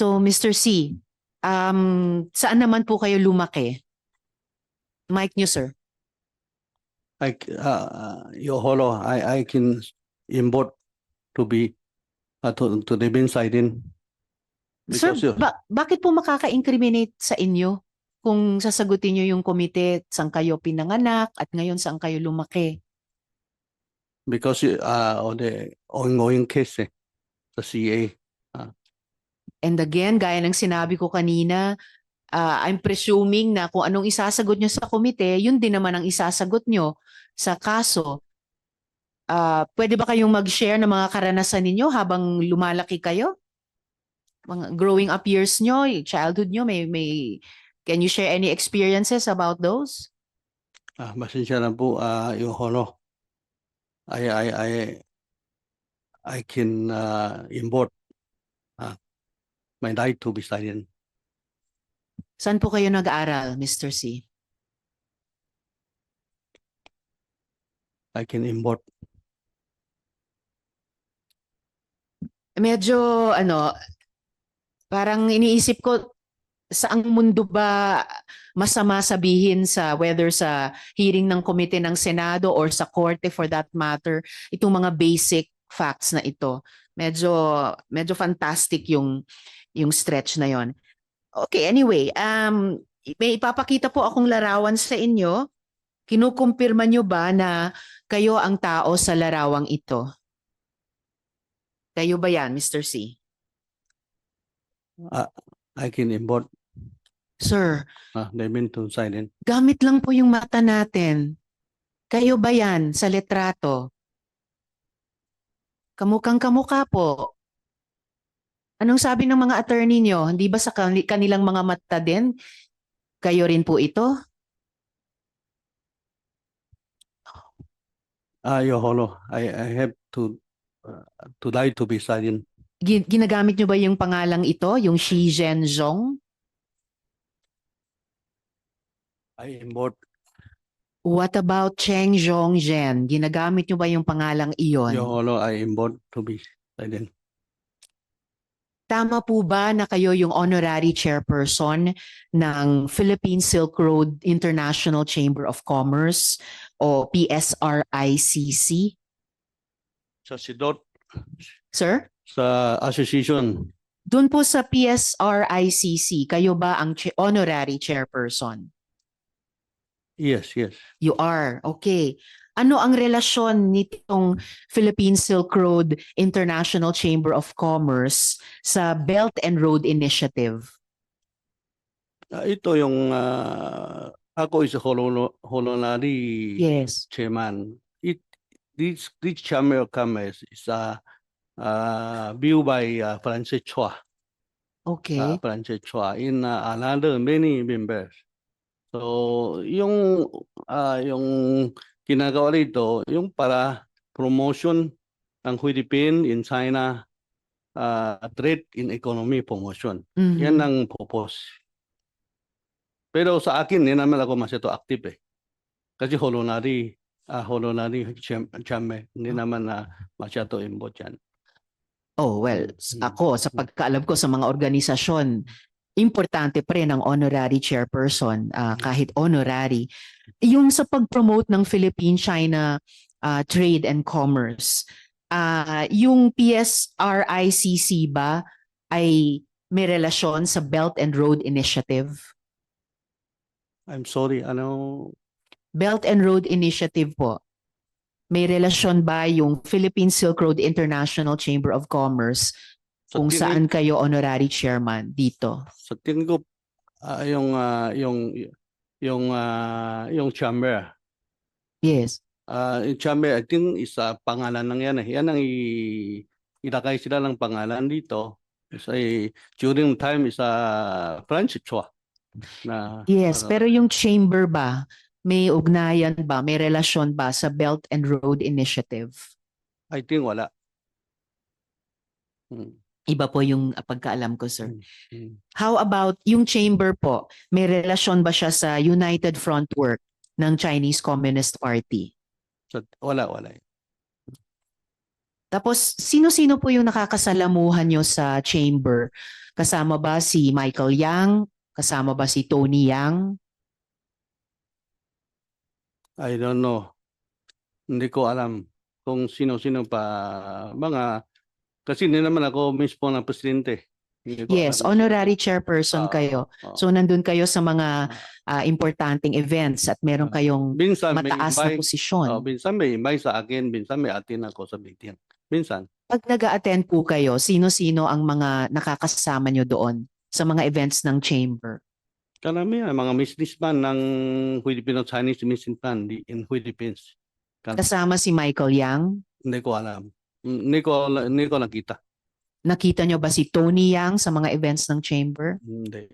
So, Mr. C, saan naman po kayo lumaki? Mic niyo, sir. Holo, I can import to be to the inside in Sir, because bakit po makaka-incriminate sa inyo kung sasagutin niyo yung komite saan kayo pinanganak at ngayon saan kayo lumaki? because of the ongoing case sa CA. And again, gaya ng sinabi ko kanina, I'm presuming na kung anong isasagot niyo sa komite, yun din naman ang isasagot niyo sa kaso. Pwede ba kayong mag-share ng mga karanasan ninyo habang lumalaki kayo? Mga growing up years nyo, childhood nyo, can you share any experiences about those? Pasensya na po, Your Honor. I can import my right to be silent. Saan po kayo nag-aaral, Mr. C? I can import. Medyo, parang iniisip ko, saang mundo ba masama sabihin sa whether sa hearing ng komite ng Senado or sa korte for that matter, itong mga basic facts na ito. Medyo fantastic yung stretch na yon. Okay, anyway, may ipapakita po akong larawan sa inyo. Kinukumpirma nyo ba na kayo ang tao sa larawang ito? Kayo ba yan, Mr. C? I can import. Sir, They mean to silent. gamit lang po yung mata natin. Kayo ba yan sa litrato? Kamukhang kamukha po. Anong sabi ng mga attorney nyo? Hindi ba sa kanilang mga mata din? Kayo rin po ito? Your Honor, I have to lie to be silent. Ginagamit nyo ba yung pangalang ito, yung Shi Zhenzhong? I import. What about Cheng Zhongzhen? Ginagamit nyo ba yung pangalang iyon? Your Honor, I import to be silent. Tama po ba na kayo yung honorary chairperson ng Philippine Silk Road International Chamber of Commerce o PSRICC? Sa SIDOT, Sir? sa association. Doon po sa PSRICC, kayo ba ang honorary chairperson? Yes. You are. Okay. Ano ang relasyon nitong Philippine Silk Road International Chamber of Commerce sa Belt and Road Initiative? Ito yung ako is a honorary Yes. chairman. This chamber of commerce is built by Francis Chua. Okay. Francis Chua in another many members. So yung ginagawa rito yung para promotion ng Philippines in China, trade in economy promotion. Yan ang purpose. Pero sa akin, hindi naman ako masyado active Kasi honorary chamber, hindi naman masyado involved yan. Oh, well, ako, sa pagkaalam ko sa mga organisasyon, importante pa rin ang honorary chairperson, kahit honorary. Yung sa pag-promote ng Philippine-China trade and commerce, yung PSRICC ba ay may relasyon sa Belt and Road Initiative? I'm sorry, ano? Belt and Road Initiative po. May relasyon ba yung Philippine Silk Road International Chamber of Commerce kung saan kayo honorary chairman dito? Sa tingin ko yung chamber. Yes. Yung chamber I think is pangalan lang yan Yan ang ilagay sila ng pangalan dito. During time is Francis Chua. Yes, pero yung chamber ba, may ugnayan ba, may relasyon ba sa Belt and Road Initiative? I think wala. Iba po yung pagkaalam ko, sir. How about yung chamber po? May relasyon ba siya sa United Front Work ng Chinese Communist Party? So, wala. Tapos, sino-sino po yung nakakasalamuhan nyo sa chamber Kasama ba si Michael Yang? Kasama ba si Tony Yang? I don't know. Hindi ko alam kung sino-sino pa kasi hindi naman ako mismo ng presidente. Hindi ko Yes, alam honorary sino-sino. chairperson kayo. Oo. So nandun kayo sa mga importanteng events at meron kayong Minsan may mataas na invite, posisyon. minsan may invite sa akin, minsan may attend ako sa meeting. Minsan. Pag nag-a-attend po kayo, sino-sino ang mga nakakasama nyo doon sa mga events ng chamber? Karamihan, mga businessman ng Filipino-Chinese businessman in Philippines. Kasama si Michael Yang? Hindi ko alam. Hindi ko nakita. Nakita nyo ba si Tony Yang sa mga events ng chamber? Hindi.